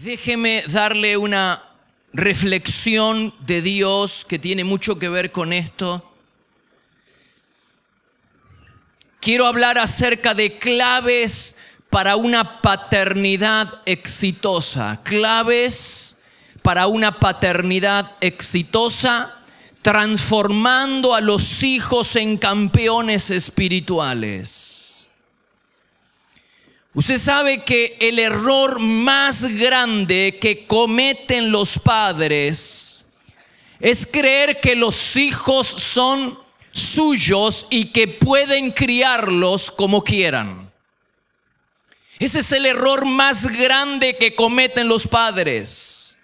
Déjeme darle una reflexión de Dios que tiene mucho que ver con esto. Quiero hablar acerca de claves para una paternidad exitosa. Claves para una paternidad exitosa, transformando a los hijos en campeones espirituales. Usted sabe que el error más grande que cometen los padres es creer que los hijos son suyos y que pueden criarlos como quieran. Ese es el error más grande que cometen los padres.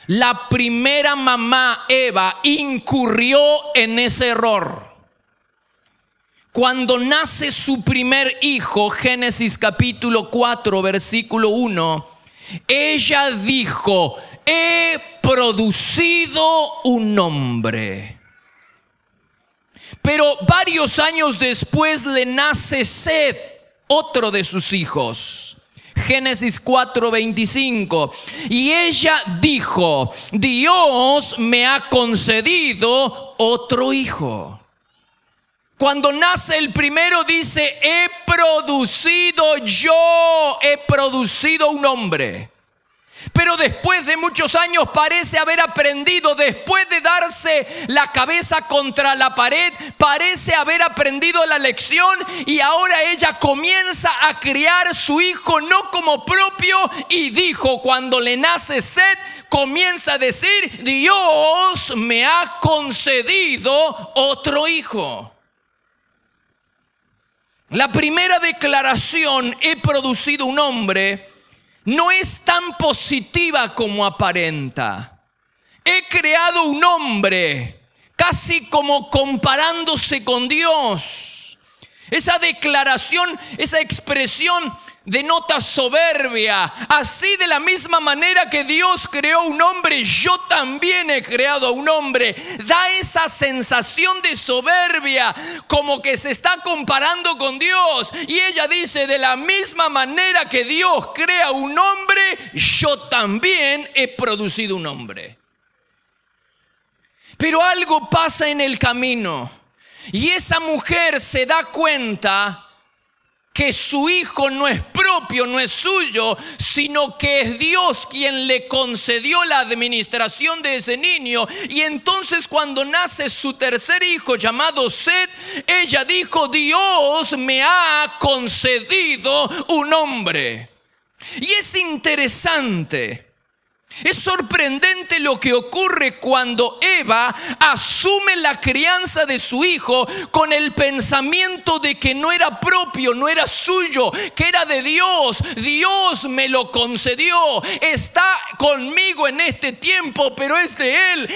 La primera mamá, Eva, incurrió en ese error. Cuando nace su primer hijo, Génesis capítulo 4, versículo 1, ella dijo: he producido un hombre. Pero varios años después le nace Set, otro de sus hijos. Génesis 4:25. Y ella dijo: Dios me ha concedido otro hijo. Cuando nace el primero dice: he producido un hombre. Pero después de muchos años parece haber aprendido, después de darse la cabeza contra la pared, parece haber aprendido la lección y ahora ella comienza a criar su hijo no como propio, y dijo, cuando le nace Set, comienza a decir: Dios me ha concedido otro hijo. La primera declaración, he producido un hombre, no es tan positiva como aparenta. He creado un hombre, casi como comparándose con Dios. Esa declaración, esa expresión denota soberbia. Así, de la misma manera que Dios creó un hombre, yo también he creado a un hombre. Da esa sensación de soberbia, como que se está comparando con Dios. Y ella dice: de la misma manera que Dios crea un hombre, yo también he producido un hombre. Pero algo pasa en el camino, y esa mujer se da cuenta que su hijo no es propio, no es suyo, sino que es Dios quien le concedió la administración de ese niño. Y entonces, cuando nace su tercer hijo, llamado Set, ella dijo: Dios me ha concedido un hombre. Y es interesante, es sorprendente lo que ocurre cuando Eva asume la crianza de su hijo con el pensamiento de que no era propio, no era suyo, que era de Dios. Dios me lo concedió, está conmigo en este tiempo, pero es de Él.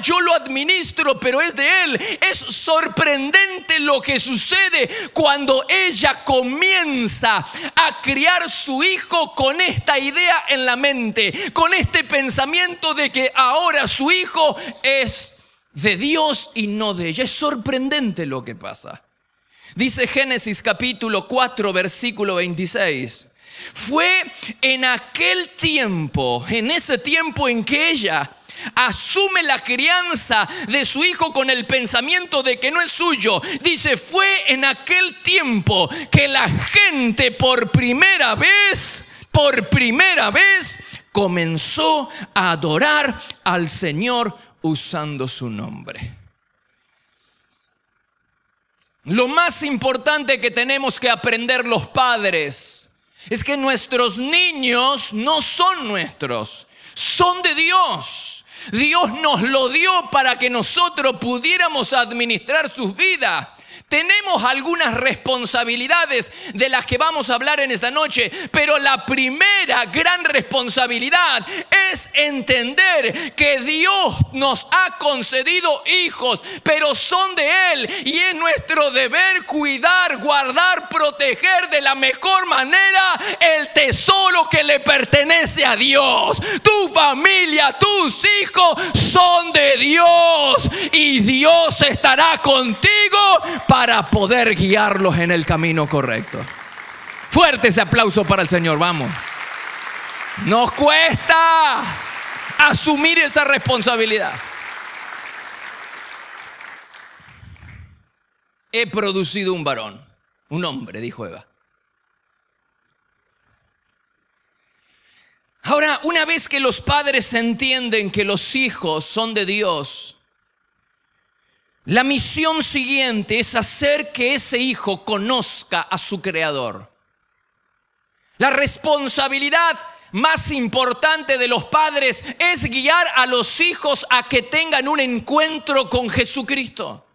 Yo lo administro, pero es de Él. Es sorprendente lo que sucede cuando ella comienza a criar su hijo con esta idea en la mente, con este pensamiento de que ahora su hijo es de Dios y no de ella. Es sorprendente lo que pasa. Dice Génesis capítulo 4, versículo 26. Fue en aquel tiempo, en ese tiempo en que ella asume la crianza de su hijo con el pensamiento de que no es suyo. Dice: fue en aquel tiempo que la gente por primera vez comenzó a adorar al Señor usando su nombre. Lo más importante que tenemos que aprender los padres es que nuestros niños no son nuestros, son de Dios. Dios nos lo dio para que nosotros pudiéramos administrar sus vidas. Tenemos algunas responsabilidades de las que vamos a hablar en esta noche, pero la primera gran responsabilidad es entender que Dios nos ha concedido hijos, pero son de Él, y es nuestro deber cuidar, guardar, proteger de la mejor manera el tesoro que le pertenece a Dios. Tu familia, tus hijos son de Dios, y Dios estará contigo para poder guiarlos en el camino correcto. Fuerte ese aplauso para el Señor, vamos. Nos cuesta asumir esa responsabilidad. He producido un varón, un hombre, dijo Eva. Ahora, una vez que los padres entienden que los hijos son de Dios, la misión siguiente es hacer que ese hijo conozca a su Creador. La responsabilidad más importante de los padres es guiar a los hijos a que tengan un encuentro con Jesucristo.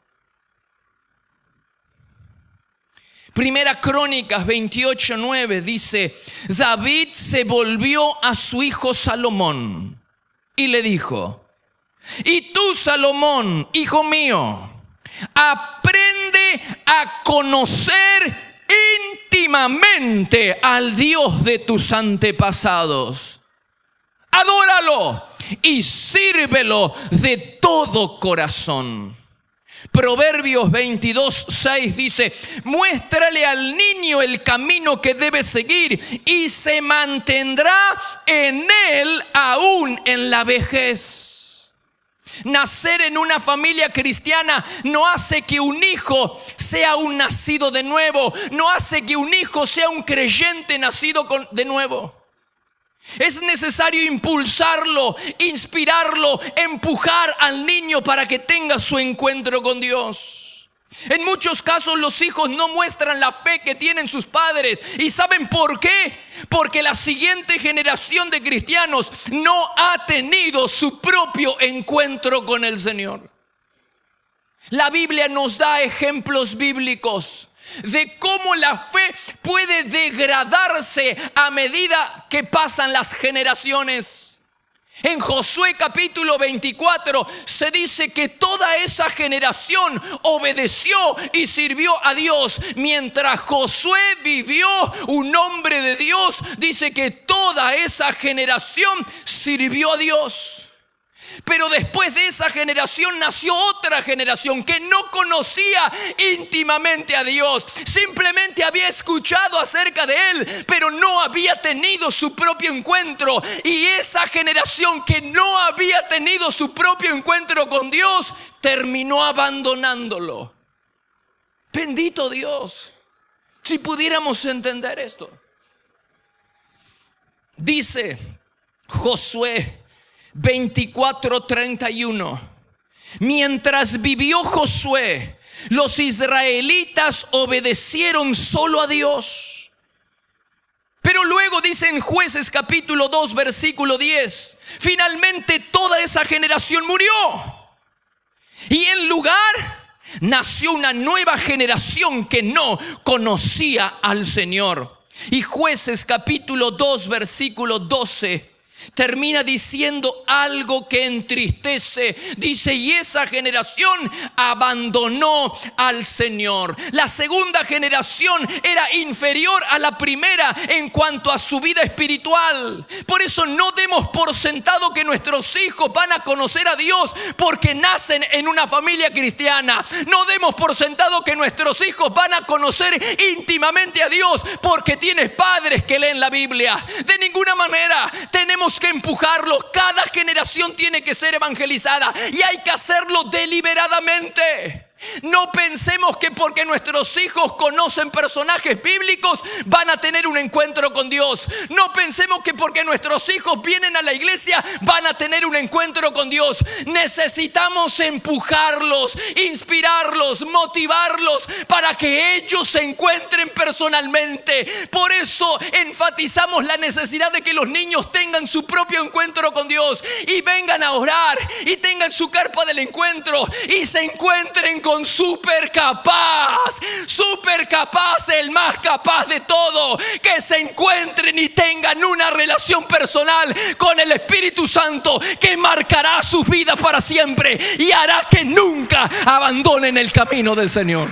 Primera Crónicas 28:9 dice: David se volvió a su hijo Salomón y le dijo: y tú, Salomón, hijo mío, aprende a conocer íntimamente al Dios de tus antepasados. Adóralo y sírvelo de todo corazón. Proverbios 22:6 dice: muéstrale al niño el camino que debe seguir y se mantendrá en él aún en la vejez. Nacer en una familia cristiana no hace que un hijo sea un nacido de nuevo, no hace que un hijo sea un creyente nacido de nuevo. Es necesario impulsarlo, inspirarlo, empujar al niño para que tenga su encuentro con Dios. En muchos casos los hijos no muestran la fe que tienen sus padres. ¿Y saben por qué? Porque la siguiente generación de cristianos no ha tenido su propio encuentro con el Señor. La Biblia nos da ejemplos bíblicos de cómo la fe puede degradarse a medida que pasan las generaciones. En Josué capítulo 24 se dice que toda esa generación obedeció y sirvió a Dios. Mientras Josué vivió, un hombre de Dios, dice que toda esa generación sirvió a Dios. Pero después de esa generación nació otra generación que no conocía íntimamente a Dios. Simplemente había escuchado acerca de Él, pero no había tenido su propio encuentro. Y esa generación que no había tenido su propio encuentro con Dios terminó abandonándolo. Bendito Dios, si pudiéramos entender esto. Dice Josué 24:31. Mientras vivió Josué, los israelitas obedecieron solo a Dios. Pero luego dice en Jueces capítulo 2 versículo 10: finalmente toda esa generación murió y en lugar nació una nueva generación que no conocía al Señor. Y Jueces capítulo 2 versículo 12 termina diciendo algo que entristece. Dice: y esa generación abandonó al Señor. La segunda generación era inferior a la primera en cuanto a su vida espiritual. Por eso no demos por sentado que nuestros hijos van a conocer a Dios porque nacen en una familia cristiana. No demos por sentado que nuestros hijos van a conocer íntimamente a Dios porque tienes padres que leen la Biblia. De ninguna manera. Tenemos que empujarlos. Cada generación tiene que ser evangelizada y hay que hacerlo deliberadamente. No pensemos que porque nuestros hijos conocen personajes bíblicos van a tener un encuentro con Dios. No pensemos que porque nuestros hijos vienen a la iglesia van a tener un encuentro con Dios. Necesitamos empujarlos, inspirarlos, motivarlos para que ellos se encuentren personalmente. Por eso enfatizamos la necesidad de que los niños tengan su propio encuentro con Dios y vengan a orar y tengan su carpa del encuentro y se encuentren con súper capaz, el más capaz de todo, que se encuentren y tengan una relación personal con el Espíritu Santo que marcará sus vidas para siempre y hará que nunca abandonen el camino del Señor.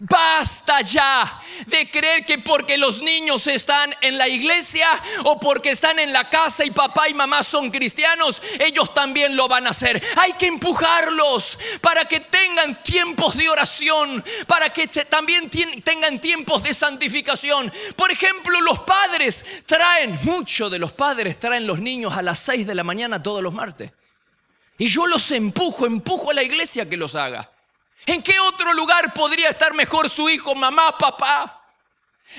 Basta ya de creer que porque los niños están en la iglesia o porque están en la casa y papá y mamá son cristianos, ellos también lo van a hacer. Hay que empujarlos para que tengan tiempos de oración, para que también tengan tiempos de santificación. Por ejemplo, muchos de los padres traen los niños a las 6 de la mañana todos los martes. Y yo los empujo a la iglesia que los haga. ¿En qué otro lugar podría estar mejor su hijo, mamá, papá?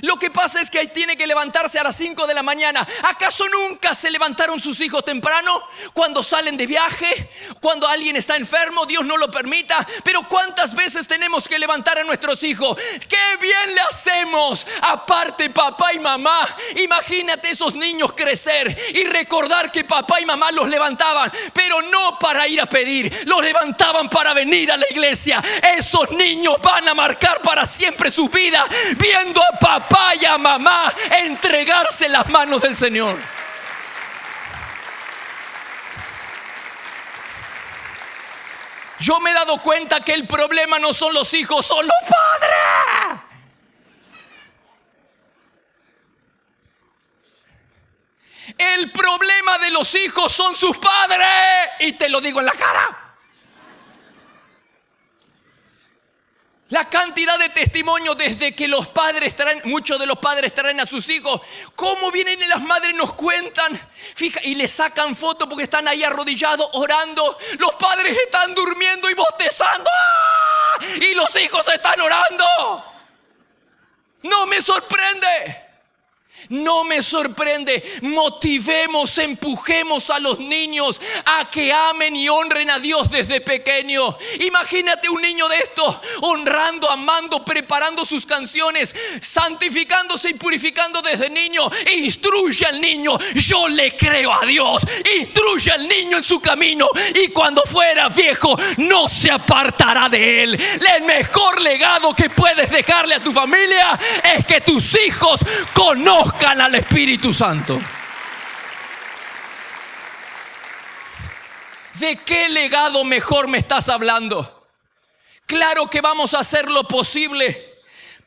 Lo que pasa es que tiene que levantarse a las 5 de la mañana. ¿Acaso nunca se levantaron sus hijos temprano? Cuando salen de viaje, cuando alguien está enfermo, Dios no lo permita. Pero ¿cuántas veces tenemos que levantar a nuestros hijos? ¡Qué bien le hacemos! Aparte, papá y mamá, imagínate esos niños crecer y recordar que papá y mamá los levantaban, pero no para ir a pedir, los levantaban para venir a la iglesia. Esos niños van a marcar para siempre su vida viendo a papá y a mamá entregarse en las manos del Señor. Yo me he dado cuenta que el problema no son los hijos, son los padres. El problema de los hijos son sus padres. Y te lo digo en la cara. La cantidad de testimonios desde que muchos de los padres traen a sus hijos, cómo vienen y las madres nos cuentan, y le sacan fotos porque están ahí arrodillados orando. Los padres están durmiendo y bostezando, ¡ah! Y los hijos están orando. No me sorprende. No me sorprende. Motivemos, empujemos a los niños a que amen y honren a Dios desde pequeño. Imagínate un niño de estos honrando, amando, preparando sus canciones, santificándose y purificando desde niño. Instruye al niño. Yo le creo a Dios. Instruye al niño en su camino, y cuando fuera viejo no se apartará de él. El mejor legado que puedes dejarle a tu familia es que tus hijos conozcan al Espíritu Santo. ¿De qué legado mejor me estás hablando? Claro que vamos a hacer lo posible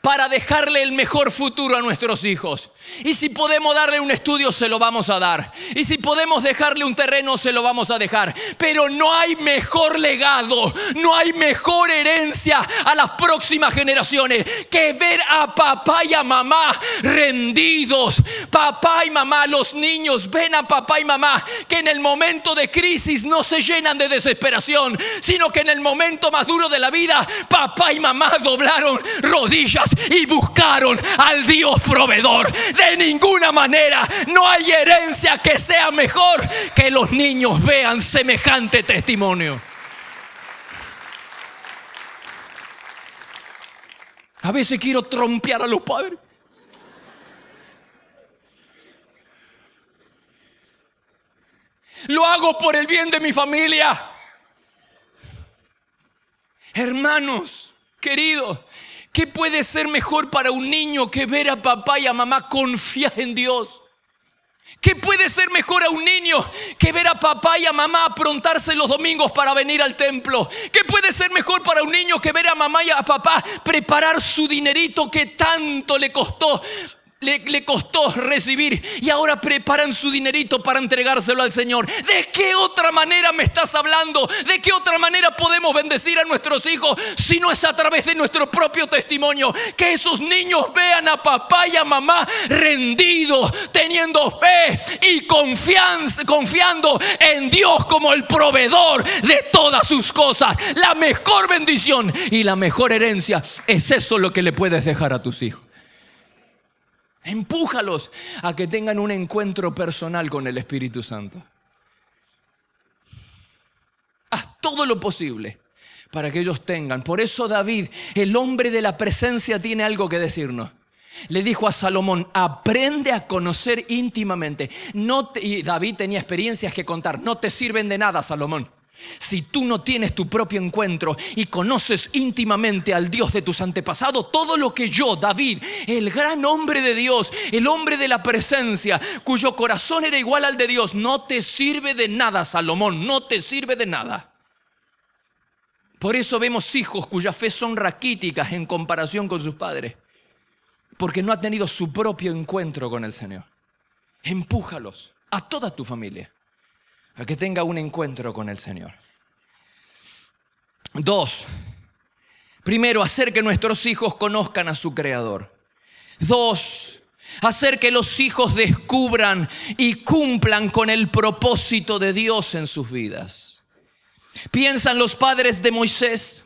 para dejarle el mejor futuro a nuestros hijos. Y si podemos darle un estudio, se lo vamos a dar. Y si podemos dejarle un terreno, se lo vamos a dejar. Pero no hay mejor legado, no hay mejor herencia a las próximas generaciones que ver a papá y a mamá rendidos. Papá y mamá, los niños ven a papá y mamá que en el momento de crisis no se llenan de desesperación, sino que en el momento más duro de la vida, papá y mamá doblaron rodillas y buscaron al Dios proveedor. De ninguna manera no hay herencia que sea mejor que los niños vean semejante testimonio. A veces quiero trompear a los padres. Lo hago por el bien de mi familia. Hermanos queridos, ¿qué puede ser mejor para un niño que ver a papá y a mamá confiar en Dios? ¿Qué puede ser mejor a un niño que ver a papá y a mamá aprontarse los domingos para venir al templo? ¿Qué puede ser mejor para un niño que ver a mamá y a papá preparar su dinerito que tanto le costó recibir, y ahora preparan su dinerito para entregárselo al Señor? ¿De qué otra manera me estás hablando? ¿De qué otra manera podemos bendecir a nuestros hijos si no es a través de nuestro propio testimonio? Que esos niños vean a papá y a mamá rendidos, teniendo fe y confiando en Dios como el proveedor de todas sus cosas. La mejor bendición y la mejor herencia es eso, lo que le puedes dejar a tus hijos. Empújalos a que tengan un encuentro personal con el Espíritu Santo. Haz todo lo posible para que ellos tengan. Por eso David, el hombre de la presencia, tiene algo que decirnos. Le dijo a Salomón: aprende a conocer íntimamente. Y David tenía experiencias que contar. No te sirven de nada, Salomón, si tú no tienes tu propio encuentro y conoces íntimamente al Dios de tus antepasados. Todo lo que yo, David, el gran hombre de Dios, el hombre de la presencia, cuyo corazón era igual al de Dios, no te sirve de nada, Salomón, no te sirve de nada. Por eso vemos hijos cuya fe son raquíticas en comparación con sus padres, porque no ha tenido su propio encuentro con el Señor. Empújalos a toda tu familia a que tenga un encuentro con el Señor. 2. Primero, hacer que nuestros hijos conozcan a su Creador. 2. Hacer que los hijos descubran y cumplan con el propósito de Dios en sus vidas. Piensan los padres de Moisés.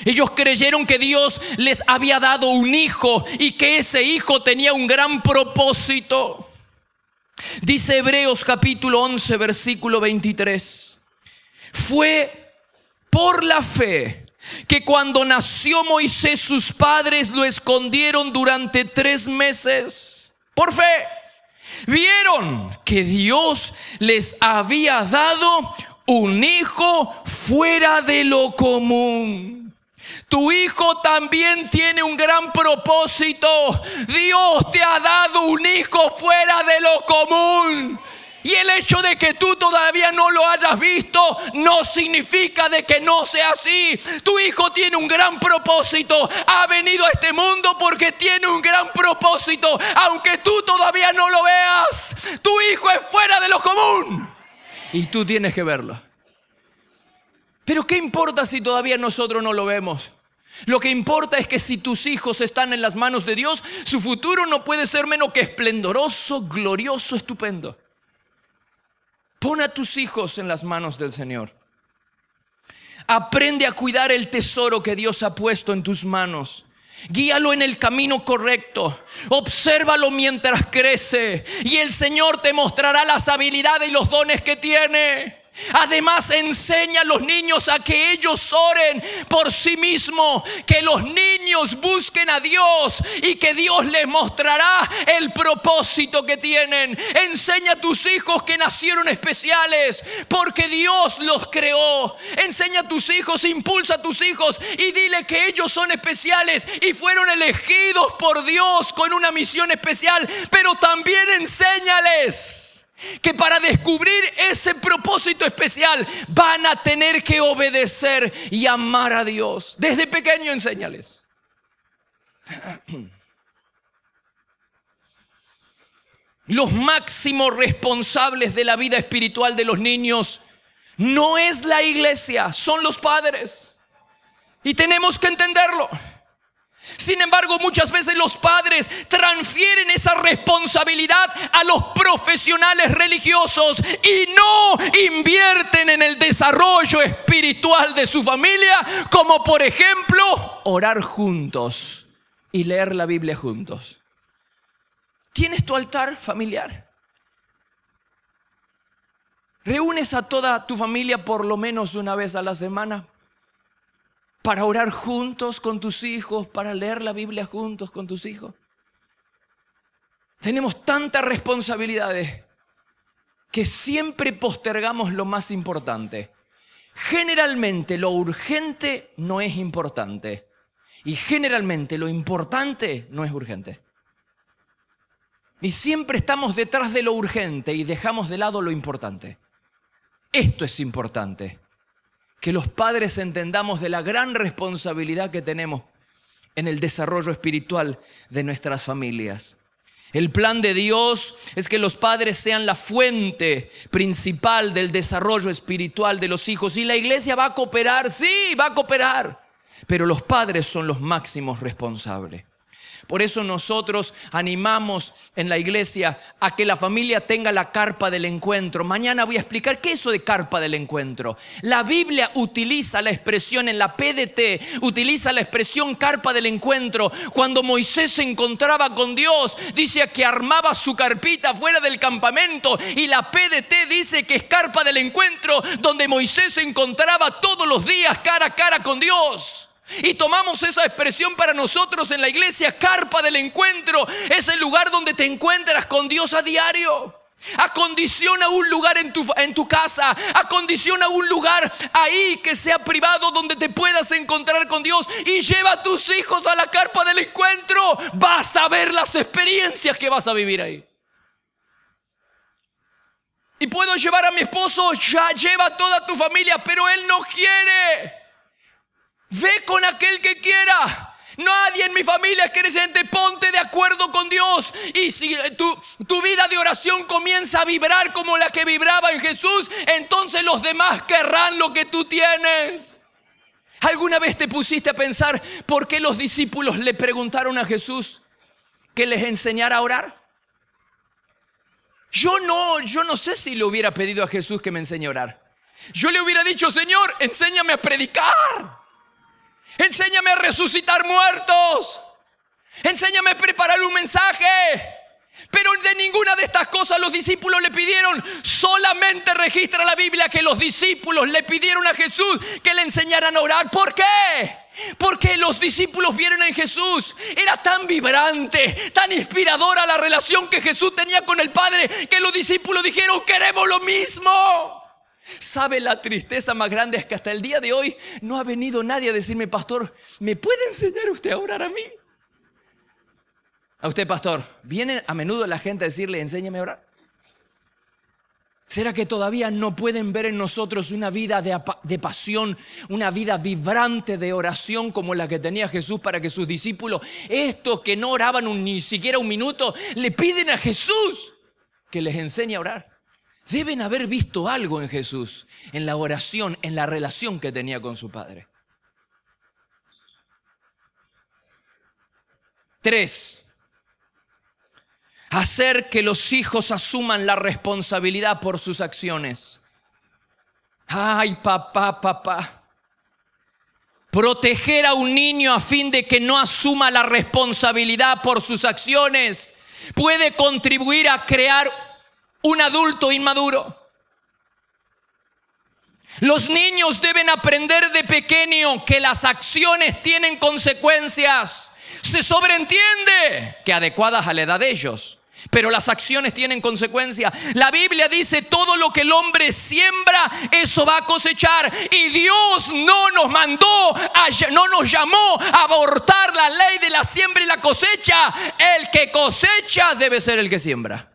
Ellos creyeron que Dios les había dado un hijo y que ese hijo tenía un gran propósito. Dice Hebreos capítulo 11, versículo 23. Fue por la fe que cuando nació Moisés sus padres lo escondieron durante 3 meses. Por fe. Vieron que Dios les había dado un hijo fuera de lo común. Tu hijo también tiene un gran propósito. Dios te ha dado un hijo fuera de lo común. Y el hecho de que tú todavía no lo hayas visto no significa de que no sea así. Tu hijo tiene un gran propósito. Ha venido a este mundo porque tiene un gran propósito. Aunque tú todavía no lo veas, tu hijo es fuera de lo común. Y tú tienes que verlo. Pero ¿qué importa si todavía nosotros no lo vemos? Lo que importa es que si tus hijos están en las manos de Dios, su futuro no puede ser menos que esplendoroso, glorioso, estupendo. Pon a tus hijos en las manos del Señor. Aprende a cuidar el tesoro que Dios ha puesto en tus manos. Guíalo en el camino correcto. Obsérvalo mientras crece. Y el Señor te mostrará las habilidades y los dones que tiene. Además, enseña a los niños a que ellos oren por sí mismos, que los niños busquen a Dios y que Dios les mostrará el propósito que tienen. Enseña a tus hijos que nacieron especiales porque Dios los creó. Enseña a tus hijos, impulsa a tus hijos y dile que ellos son especiales y fueron elegidos por Dios con una misión especial. Pero también enséñales que para descubrir ese propósito especial van a tener que obedecer y amar a Dios. Desde pequeño enséñales. Los máximos responsables de la vida espiritual de los niños no es la iglesia, son los padres. Y tenemos que entenderlo. Sin embargo, muchas veces los padres transfieren esa responsabilidad a los profesionales religiosos y no invierten en el desarrollo espiritual de su familia, como por ejemplo, orar juntos y leer la Biblia juntos. ¿Tienes tu altar familiar? ¿Reúnes a toda tu familia por lo menos una vez a la semana? Para orar juntos con tus hijos, para leer la Biblia juntos con tus hijos. Tenemos tantas responsabilidades que siempre postergamos lo más importante. Generalmente lo urgente no es importante y generalmente lo importante no es urgente. Y siempre estamos detrás de lo urgente y dejamos de lado lo importante. Esto es importante. Que los padres entendamos de la gran responsabilidad que tenemos en el desarrollo espiritual de nuestras familias. El plan de Dios es que los padres sean la fuente principal del desarrollo espiritual de los hijos. Y la iglesia va a cooperar, sí, va a cooperar. Pero los padres son los máximos responsables. Por eso nosotros animamos en la iglesia a que la familia tenga la carpa del encuentro. Mañana voy a explicar qué es eso de carpa del encuentro. La Biblia utiliza la expresión en la PDT, utiliza la expresión carpa del encuentro. Cuando Moisés se encontraba con Dios, dice que armaba su carpita fuera del campamento. Y la PDT dice que es carpa del encuentro, donde Moisés se encontraba todos los días cara a cara con Dios. Y tomamos esa expresión para nosotros en la iglesia. Carpa del encuentro es el lugar donde te encuentras con Dios a diario. Acondiciona un lugar en tu casa. Acondiciona un lugar ahí que sea privado, donde te puedas encontrar con Dios. Y lleva a tus hijos a la carpa del encuentro. Vas a ver las experiencias que vas a vivir ahí. Y puedo llevar a mi esposo, ya lleva a toda tu familia, pero él no quiere. Ve con aquel que quiera. Nadie en mi familia es creyente. Ponte de acuerdo con Dios. Y si tu vida de oración comienza a vibrar como la que vibraba en Jesús, entonces los demás querrán lo que tú tienes. ¿Alguna vez te pusiste a pensar por qué los discípulos le preguntaron a Jesús que les enseñara a orar? Yo no sé si le hubiera pedido a Jesús que me enseñe a orar. Yo le hubiera dicho: Señor, enséñame a predicar. Enséñame a resucitar muertos. Enséñame a preparar un mensaje. Pero de ninguna de estas cosas los discípulos le pidieron. Solamente registra la Biblia que los discípulos le pidieron a Jesús que le enseñaran a orar. ¿Por qué? Porque los discípulos vieron en Jesús. Era tan vibrante, tan inspiradora la relación que Jesús tenía con el Padre, que los discípulos dijeron: queremos lo mismo. ¿Sabe la tristeza más grande? Es que hasta el día de hoy no ha venido nadie a decirme: pastor, ¿me puede enseñar usted a orar a mí? A usted, pastor, ¿viene a menudo la gente a decirle: enséñame a orar? ¿Será que todavía no pueden ver en nosotros una vida de pasión, una vida vibrante de oración como la que tenía Jesús para que sus discípulos, estos que no oraban ni siquiera un minuto, le piden a Jesús que les enseñe a orar? Deben haber visto algo en Jesús, en la oración, en la relación que tenía con su Padre. 3. Hacer que los hijos asuman la responsabilidad por sus acciones. Ay, papá. Proteger a un niño a fin de que no asuma la responsabilidad por sus acciones puede contribuir a crear un adulto inmaduro. Los niños deben aprender de pequeño que las acciones tienen consecuencias. Se sobreentiende que adecuadas a la edad de ellos, pero las acciones tienen consecuencias. La Biblia dice: todo lo que el hombre siembra, eso va a cosechar. Y Dios no nos llamó a abortar la ley de la siembra y la cosecha. El que cosecha debe ser el que siembra.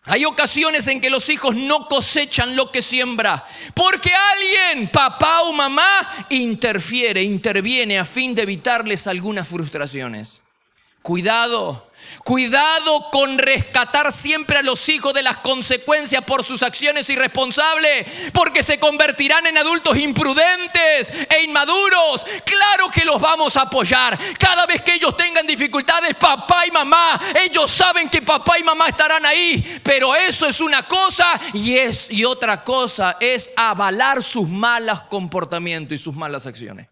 Hay ocasiones en que los hijos no cosechan lo que siembra porque alguien, papá o mamá, interviene a fin de evitarles algunas frustraciones. Cuidado con rescatar siempre a los hijos de las consecuencias por sus acciones irresponsables, porque se convertirán en adultos imprudentes e inmaduros. Claro que los vamos a apoyar. Cada vez que ellos tengan dificultades, papá y mamá, ellos saben que papá y mamá estarán ahí. Pero eso es una cosa y otra cosa es avalar sus malos comportamientos y sus malas acciones.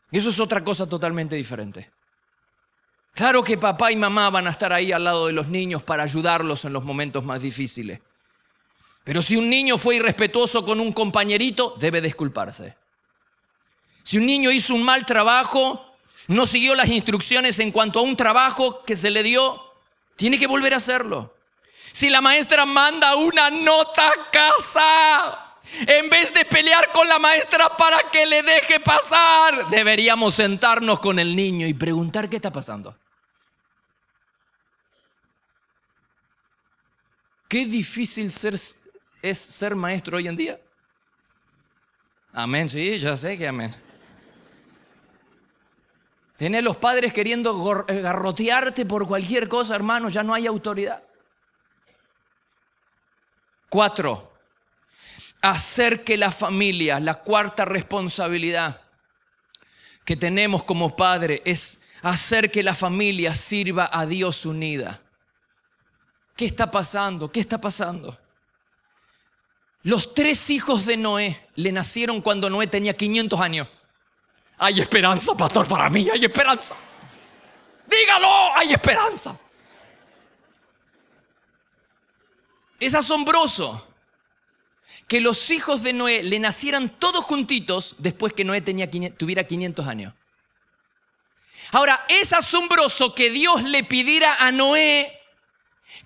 Eso es otra cosa totalmente diferente. Claro que papá y mamá van a estar ahí al lado de los niños para ayudarlos en los momentos más difíciles. Pero si un niño fue irrespetuoso con un compañerito, debe disculparse. Si un niño hizo un mal trabajo, no siguió las instrucciones en cuanto a un trabajo que se le dio, tiene que volver a hacerlo. Si la maestra manda una nota a casa, en vez de pelear con la maestra para que le deje pasar, deberíamos sentarnos con el niño y preguntar: ¿qué está pasando? Qué difícil es ser maestro hoy en día. Amén, sí, ya sé que amén. Tenés los padres queriendo garrotearte por cualquier cosa, hermano, ya no hay autoridad. 4. Hacer que la familia, la cuarta responsabilidad que tenemos como padre es hacer que la familia sirva a Dios unida. ¿Qué está pasando? ¿Qué está pasando? Los 3 hijos de Noé le nacieron cuando Noé tenía 500 años. Hay esperanza, pastor, para mí, hay esperanza. Dígalo, hay esperanza. Es asombroso que los hijos de Noé le nacieran todos juntitos después que Noé tuviera 500 años. Ahora, es asombroso que Dios le pidiera a Noé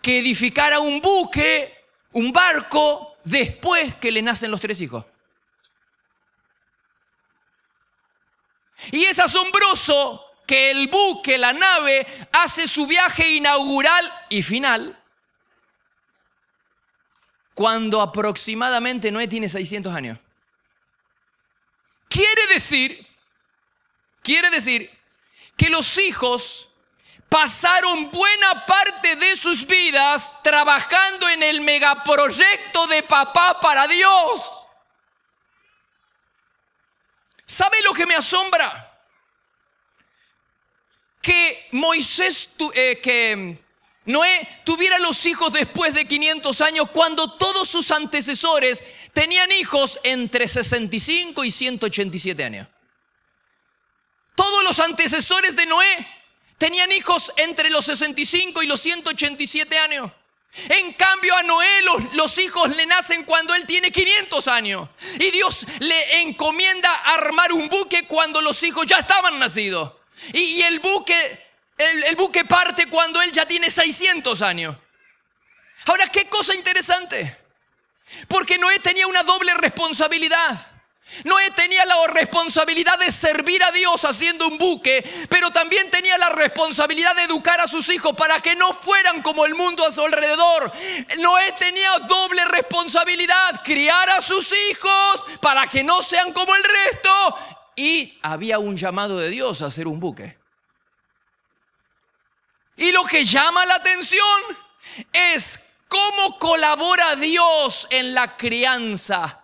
que edificara un buque, un barco, después que le nacen los 3 hijos. Y es asombroso que el buque, la nave, hace su viaje inaugural y final cuando aproximadamente Noé tiene 600 años. Quiere decir que los hijos pasaron buena parte de sus vidas trabajando en el megaproyecto de papá para Dios. ¿Sabe lo que me asombra? Que Noé tuviera los hijos después de 500 años, cuando todos sus antecesores tenían hijos entre 65 y 187 años. Todos los antecesores de Noé tenían hijos entre los 65 y los 187 años. En cambio a Noé los hijos le nacen cuando él tiene 500 años. Y Dios le encomienda armar un buque cuando los hijos ya estaban nacidos. Y el buque parte cuando él ya tiene 600 años. Ahora, qué cosa interesante. Porque Noé tenía una doble responsabilidad. Noé tenía la responsabilidad de servir a Dios haciendo un buque, pero también tenía la responsabilidad de educar a sus hijos para que no fueran como el mundo a su alrededor. Noé tenía doble responsabilidad: criar a sus hijos para que no sean como el resto, y había un llamado de Dios a hacer un buque. Y lo que llama la atención es cómo colabora Dios en la crianza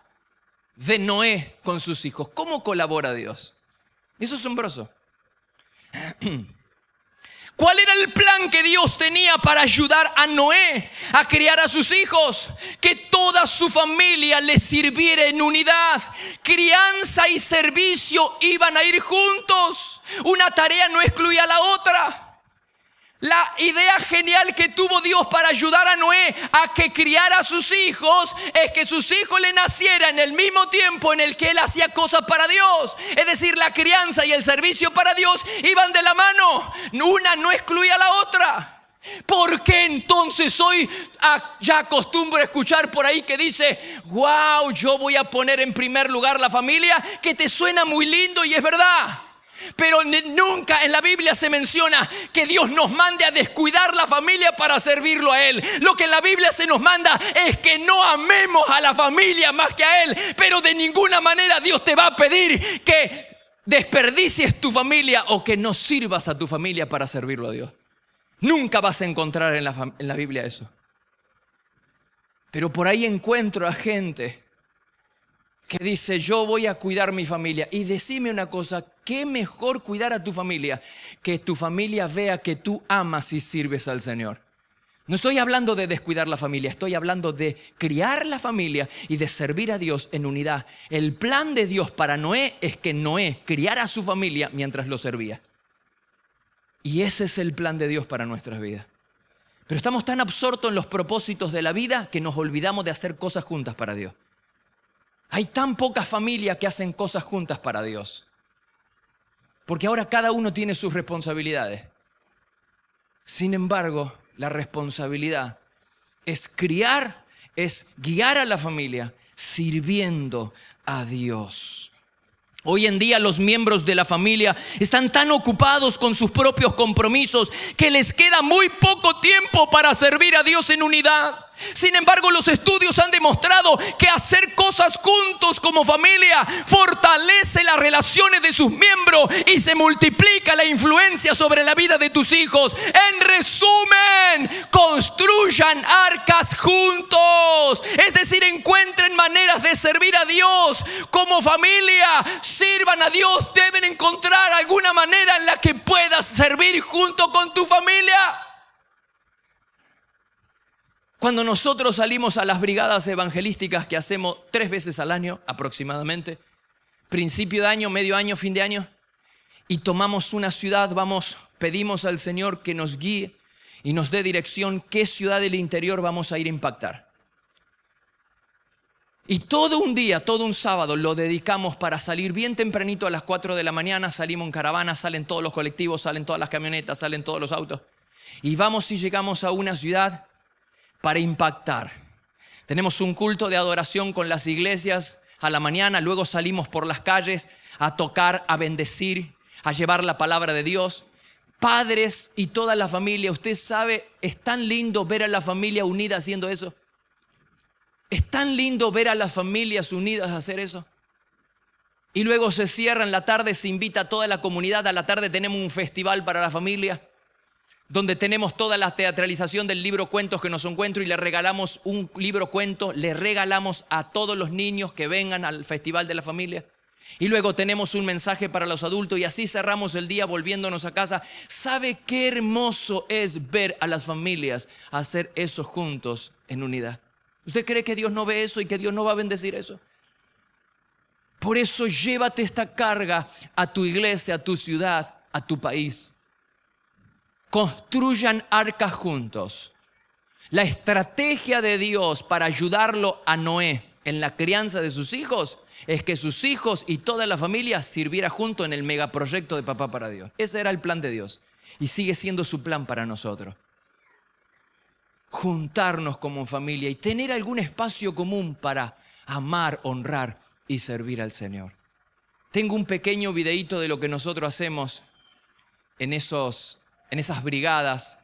de Noé con sus hijos. ¿Cómo colabora Dios? Eso es asombroso. ¿Cuál era el plan que Dios tenía para ayudar a Noé a criar a sus hijos? Que toda su familia le sirviera en unidad. Crianza y servicio iban a ir juntos. Una tarea no excluía a la otra. La idea genial que tuvo Dios para ayudar a Noé a que criara a sus hijos es que sus hijos le nacieran en el mismo tiempo en el que él hacía cosas para Dios. Es decir, la crianza y el servicio para Dios iban de la mano. Una no excluía a la otra. ¿Por qué entonces hoy ya acostumbro a escuchar por ahí que dice: wow, yo voy a poner en primer lugar la familia? Que te suena muy lindo y es verdad. Pero nunca en la Biblia se menciona que Dios nos mande a descuidar la familia para servirlo a Él. Lo que en la Biblia se nos manda es que no amemos a la familia más que a Él. Pero de ninguna manera Dios te va a pedir que desperdicies tu familia o que no sirvas a tu familia para servirlo a Dios. Nunca vas a encontrar en la Biblia eso. Pero por ahí encuentro a gente que dice: yo voy a cuidar mi familia. Y decime una cosa: ¿qué mejor cuidar a tu familia? Que tu familia vea que tú amas y sirves al Señor. No estoy hablando de descuidar la familia, estoy hablando de criar la familia y de servir a Dios en unidad. El plan de Dios para Noé es que Noé criara a su familia mientras lo servía. Y ese es el plan de Dios para nuestras vidas. Pero estamos tan absortos en los propósitos de la vida que nos olvidamos de hacer cosas juntas para Dios. Hay tan pocas familias que hacen cosas juntas para Dios. Porque ahora cada uno tiene sus responsabilidades. Sin embargo, la responsabilidad es criar, es guiar a la familia sirviendo a Dios. Hoy en día los miembros de la familia están tan ocupados con sus propios compromisos que les queda muy poco tiempo para servir a Dios en unidad. Sin embargo, los estudios han demostrado que hacer cosas juntos como familia fortalece las relaciones de sus miembros y se multiplica la influencia sobre la vida de tus hijos. En resumen, construyan arcas juntos. Es decir, encuentren maneras de servir a Dios como familia. Sirvan a Dios. Deben encontrar alguna manera en la que puedas servir junto con tu familia. Cuando nosotros salimos a las brigadas evangelísticas que hacemos 3 veces al año aproximadamente, principio de año, medio año, fin de año, y tomamos una ciudad, pedimos al Señor que nos guíe y nos dé dirección qué ciudad del interior vamos a ir a impactar. Y todo un día, todo un sábado lo dedicamos para salir bien tempranito a las 4 de la mañana, salimos en caravana, salen todos los colectivos, salen todas las camionetas, salen todos los autos. Y vamos y llegamos a una ciudad para impactar. Tenemos un culto de adoración con las iglesias a la mañana, luego salimos por las calles a tocar, a bendecir, a llevar la palabra de Dios. Padres y toda la familia, usted sabe, es tan lindo ver a la familia unida haciendo eso. Es tan lindo ver a las familias unidas a hacer eso. Y luego se cierra en la tarde, se invita a toda la comunidad. A la tarde tenemos un festival para la familia, donde tenemos toda la teatralización del libro Cuentos que nos encuentro y le regalamos un libro cuento, le regalamos a todos los niños que vengan al festival de la familia. Y luego tenemos un mensaje para los adultos y así cerramos el día volviéndonos a casa. ¿Sabe qué hermoso es ver a las familias hacer eso juntos en unidad? ¿Usted cree que Dios no ve eso y que Dios no va a bendecir eso? Por eso llévate esta carga a tu iglesia, a tu ciudad, a tu país. Construyan arcas juntos. La estrategia de Dios para ayudarlo a Noé en la crianza de sus hijos es que sus hijos y toda la familia sirviera junto en el megaproyecto de Papá para Dios. Ese era el plan de Dios y sigue siendo su plan para nosotros. Juntarnos como familia y tener algún espacio común para amar, honrar y servir al Señor. Tengo un pequeño videíto de lo que nosotros hacemos en esas brigadas,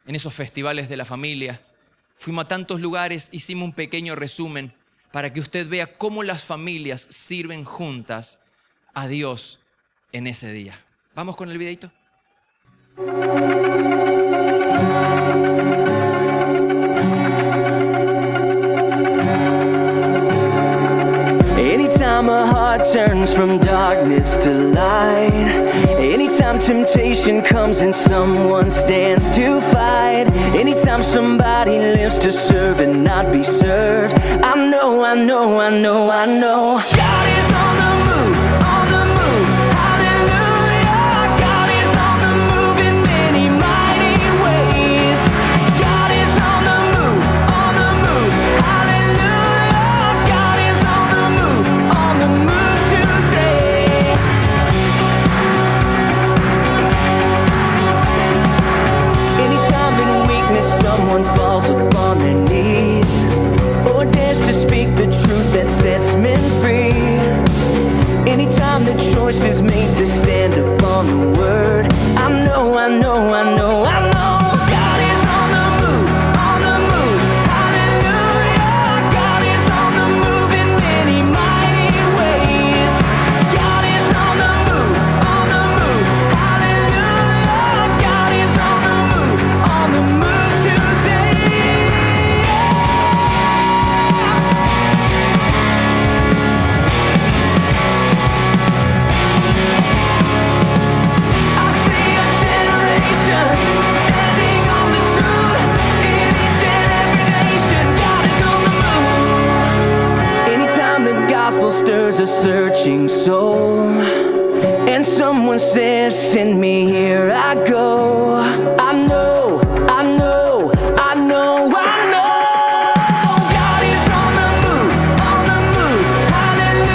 en esos festivales de la familia. Fuimos a tantos lugares, hicimos un pequeño resumen para que usted vea cómo las familias sirven juntas a Dios en ese día. ¿Vamos con el videito? Anytime a heart turns from darkness to light, anytime temptation comes and someone stands to fight, anytime somebody lives to serve and not be served, I know God is on the move, hallelujah. God is on the move in many mighty ways. God is on the move, hallelujah. God is on the move today. Anytime in weakness someone falls upon their knees or dares to speak the truth that sets men free. Anytime the choice is made to stand upon the word, I know God is on the move, hallelujah. God is on the move in many mighty ways. God is on the move, hallelujah. God is on the move today. I see a generation standing on the truth in each and every nation. God is on the move. Anytime the gospel stirs a searching soul, and someone says, "Send me, here I go." I know. God is on the move, hallelujah.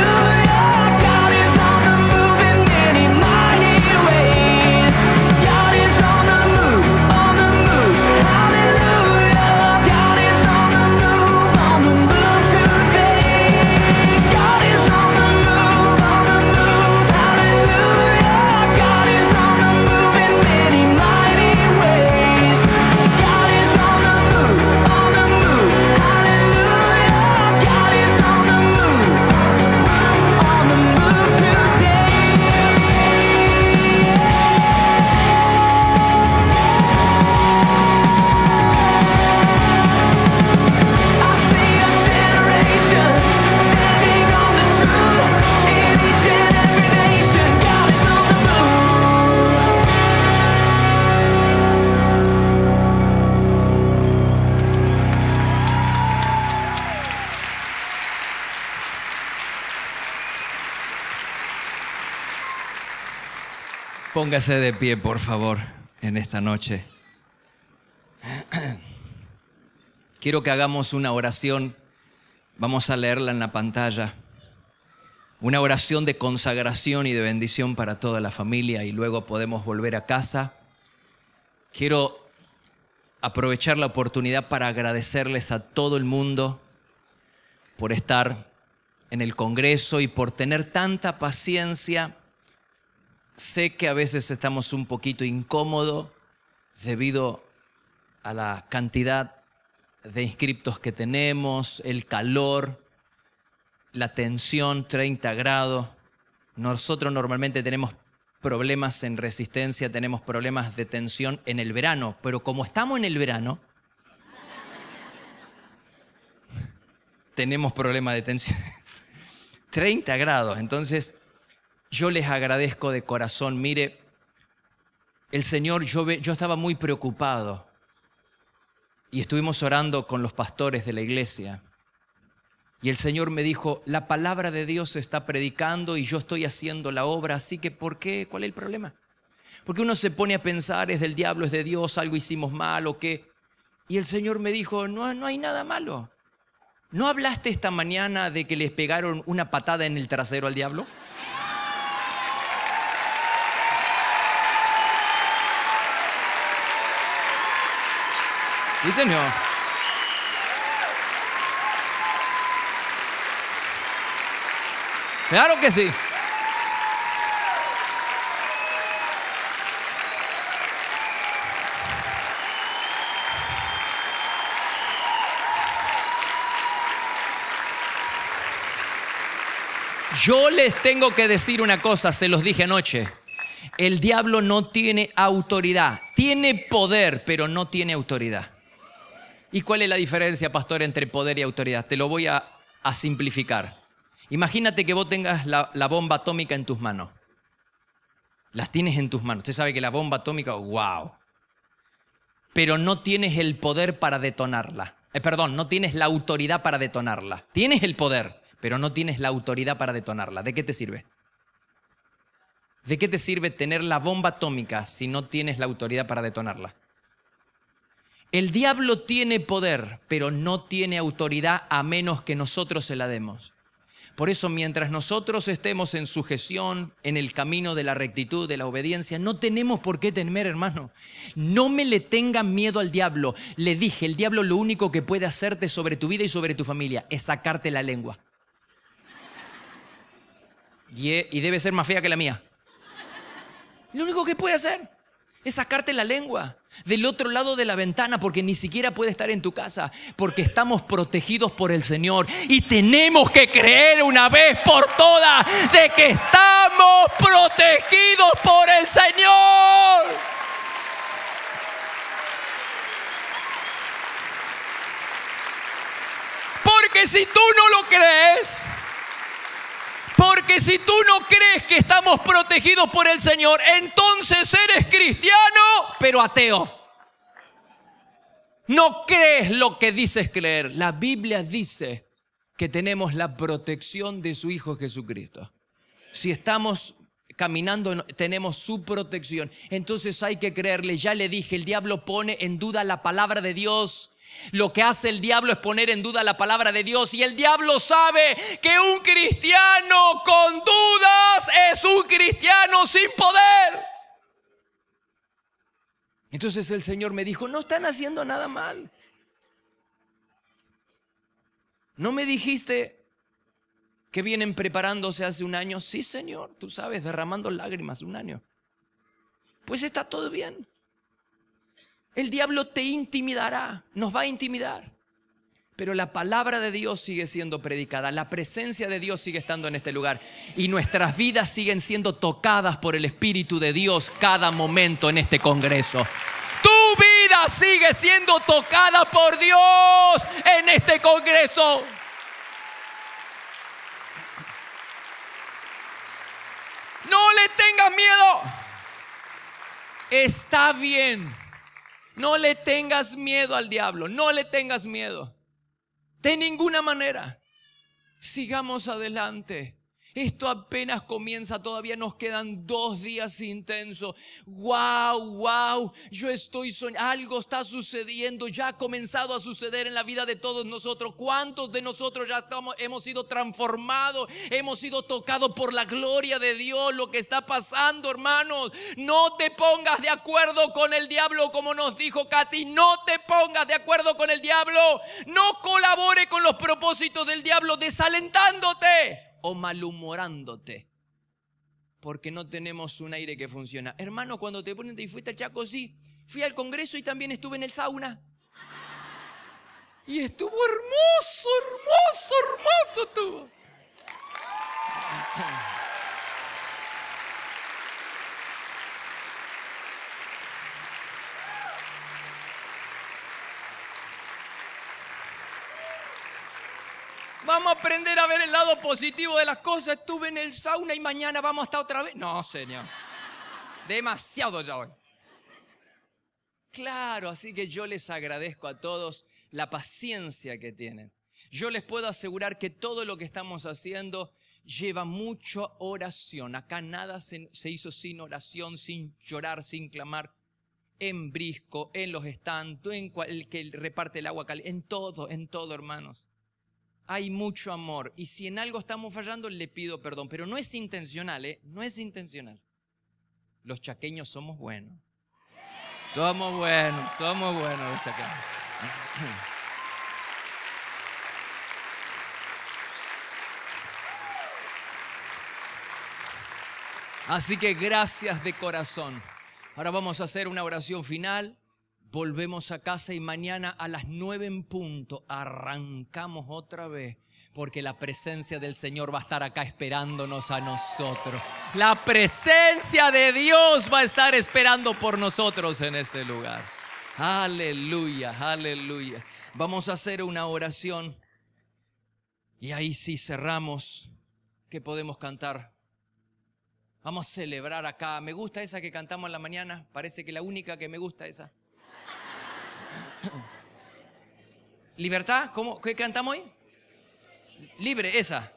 God is on the move in many mighty ways. God is on the move, hallelujah. God is on the move today. God is on the move, hallelujah. God is on the move in many mighty ways. God is on the move, hallelujah. God is on the move today. I see a generation standing on the truth in each and every nation. God is on the move. Póngase de pie, por favor, en esta noche. Quiero que hagamos una oración. Vamos a leerla en la pantalla. Una oración de consagración y de bendición para toda la familia y luego podemos volver a casa. Quiero aprovechar la oportunidad para agradecerles a todo el mundo por estar en el Congreso y por tener tanta paciencia. Sé que a veces estamos un poquito incómodos debido a la cantidad de inscriptos que tenemos, el calor, la tensión, 30 grados. Nosotros normalmente tenemos problemas en resistencia, tenemos problemas de tensión en el verano, pero como estamos en el verano, tenemos problemas de tensión. 30 grados, entonces yo les agradezco de corazón. Mire, el Señor, yo estaba muy preocupado y estuvimos orando con los pastores de la iglesia. Y el Señor me dijo, la palabra de Dios se está predicando y yo estoy haciendo la obra, así que ¿por qué? ¿Cuál es el problema? Porque uno se pone a pensar, es del diablo, es de Dios, algo hicimos mal o qué. Y el Señor me dijo, no hay nada malo. ¿No hablaste esta mañana de que les pegaron una patada en el trasero al diablo? Sí, Señor. Claro que sí. Yo les tengo que decir una cosa, se los dije anoche. El diablo no tiene autoridad. Tiene poder, pero no tiene autoridad. ¿Y cuál es la diferencia, pastor, entre poder y autoridad? Te lo voy a simplificar. Imagínate que vos tengas la bomba atómica en tus manos. Las tienes en tus manos. Usted sabe que la bomba atómica, wow. Pero no tienes el poder para detonarla. No tienes la autoridad para detonarla. Tienes el poder, pero no tienes la autoridad para detonarla. ¿De qué te sirve? ¿De qué te sirve tener la bomba atómica si no tienes la autoridad para detonarla? El diablo tiene poder, pero no tiene autoridad a menos que nosotros se la demos. Por eso, mientras nosotros estemos en sujeción, en el camino de la rectitud, de la obediencia, no tenemos por qué temer, hermano. No me le tengan miedo al diablo. Le dije, el diablo lo único que puede hacerte sobre tu vida y sobre tu familia es sacarte la lengua. Y debe ser más fea que la mía. Lo único que puede hacer es sacarte la lengua del otro lado de la ventana, porque ni siquiera puede estar en tu casa, porque estamos protegidos por el Señor y tenemos que creer una vez por todas de que estamos protegidos por el Señor. Porque si tú no lo crees, porque si tú no crees que estamos protegidos por el Señor, entonces eres cristiano, pero ateo. No crees lo que dices creer. La Biblia dice que tenemos la protección de su Hijo Jesucristo. Si estamos caminando, tenemos su protección. Entonces hay que creerle. Ya le dije, el diablo pone en duda la palabra de Dios. Lo que hace el diablo es poner en duda la palabra de Dios. Y el diablo sabe que un cristiano con dudas es un cristiano sin poder. Entonces el Señor me dijo, no están haciendo nada mal. ¿No me dijiste que vienen preparándose hace un año? Sí, Señor, tú sabes, derramando lágrimas un año. Pues está todo bien. El diablo te intimidará, nos va a intimidar. Pero la palabra de Dios sigue siendo predicada, la presencia de Dios sigue estando en este lugar y nuestras vidas siguen siendo tocadas por el Espíritu de Dios cada momento en este congreso. Tu vida sigue siendo tocada por Dios en este congreso. No le tengas miedo. Está bien. No le tengas miedo al diablo, no le tengas miedo. De ninguna manera. Sigamos adelante. Esto apenas comienza, todavía nos quedan 2 días intensos. Wow, yo estoy soñando, algo está sucediendo, ya ha comenzado a suceder en la vida de todos nosotros. ¿Cuántos de nosotros ya hemos sido transformados, hemos sido tocados por la gloria de Dios? Lo que está pasando, hermanos, no te pongas de acuerdo con el diablo, como nos dijo Katy, no te pongas de acuerdo con el diablo, no colabore con los propósitos del diablo desalentándote o malhumorándote, porque no tenemos un aire que funciona. Hermano, cuando te ponen, ¿y fuiste al Chaco? Sí, fui al congreso y también estuve en el sauna. Y estuvo hermoso, hermoso, hermoso estuvo. Vamos a aprender a ver el lado positivo de las cosas. Estuve en el sauna y mañana vamos a estar otra vez. No, señor. Demasiado ya hoy. Claro, así que yo les agradezco a todos la paciencia que tienen. Yo les puedo asegurar que todo lo que estamos haciendo lleva mucha oración. Acá nada se hizo sin oración, sin llorar, sin clamar. En Brisco, en los stands, en el que reparte el agua caliente, en todo, hermanos. Hay mucho amor. Y si en algo estamos fallando, le pido perdón. Pero no es intencional, ¿eh? No es intencional. Los chaqueños somos buenos. Somos buenos los chaqueños. Así que gracias de corazón. Ahora vamos a hacer una oración final. Volvemos a casa y mañana a las 9 en punto arrancamos otra vez. Porque la presencia del Señor va a estar acá esperándonos a nosotros. La presencia de Dios va a estar esperando por nosotros en este lugar. Aleluya, aleluya. Vamos a hacer una oración. Y ahí sí cerramos. ¿Qué podemos cantar? Vamos a celebrar acá. Me gusta esa que cantamos en la mañana. Parece que la única que me gusta esa. ¿Libertad? ¿Cómo? ¿Qué cantamos hoy? Libre, esa.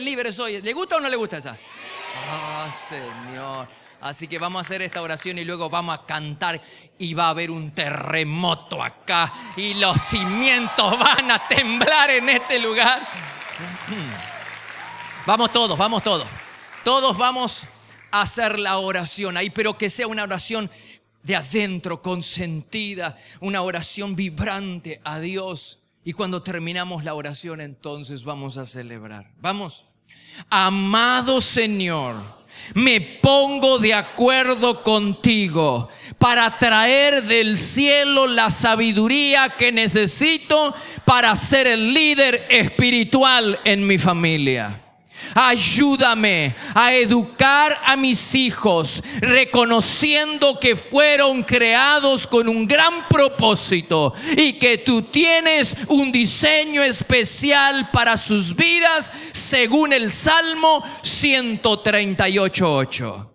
Libre soy. ¿Le gusta o no le gusta esa? Ah, Señor. Así que vamos a hacer esta oración y luego vamos a cantar y va a haber un terremoto acá y los cimientos van a temblar en este lugar. Vamos todos, vamos todos. Todos vamos a hacer la oración ahí, pero que sea una oración de adentro, consentida, una oración vibrante a Dios. Y cuando terminamos la oración, entonces vamos a celebrar. Vamos. Amado Señor, me pongo de acuerdo contigo para traer del cielo la sabiduría que necesito para ser el líder espiritual en mi familia. Ayúdame a educar a mis hijos, reconociendo que fueron creados con un gran propósito y que tú tienes un diseño especial para sus vidas, según el Salmo 138:8.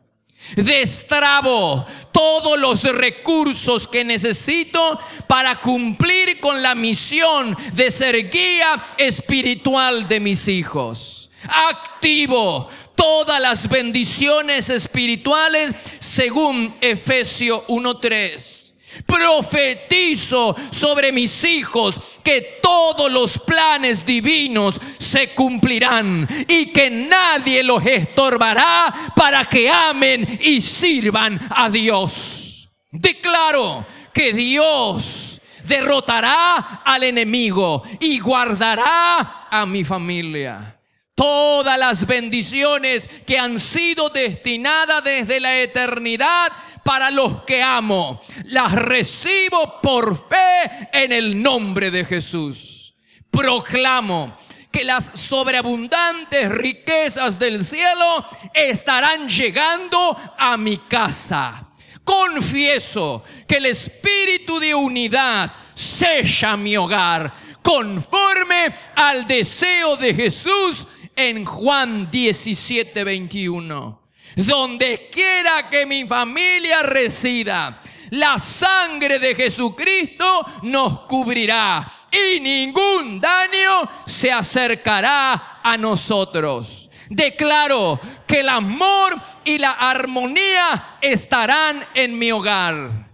Destrabo todos los recursos que necesito para cumplir con la misión de ser guía espiritual de mis hijos. Activo todas las bendiciones espirituales según Efesios 1:3. Profetizo sobre mis hijos que todos los planes divinos se cumplirán y que nadie los estorbará para que amen y sirvan a Dios. Declaro que Dios derrotará al enemigo y guardará a mi familia. Todas las bendiciones que han sido destinadas desde la eternidad para los que amo, las recibo por fe en el nombre de Jesús. Proclamo que las sobreabundantes riquezas del cielo estarán llegando a mi casa. Confieso que el espíritu de unidad sella mi hogar, conforme al deseo de Jesús en Juan 17:21. Donde quiera que mi familia resida, la sangre de Jesucristo nos cubrirá y ningún daño se acercará a nosotros. Declaro que el amor y la armonía estarán en mi hogar.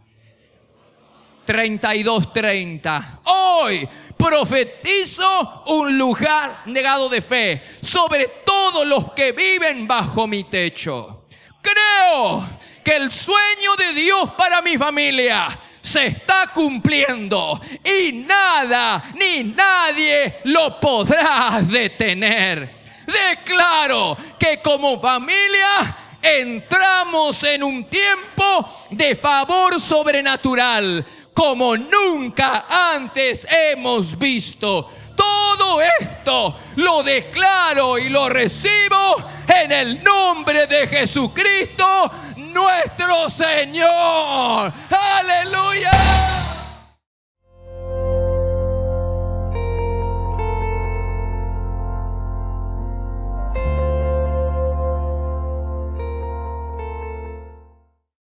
32:30. Hoy profetizo un lugar negado de fe sobre todos los que viven bajo mi techo. Creo que el sueño de Dios para mi familia se está cumpliendo y nada ni nadie lo podrá detener. Declaro que como familia entramos en un tiempo de favor sobrenatural, como nunca antes hemos visto. Todo esto lo declaro y lo recibo en el nombre de Jesucristo, nuestro Señor. ¡Aleluya!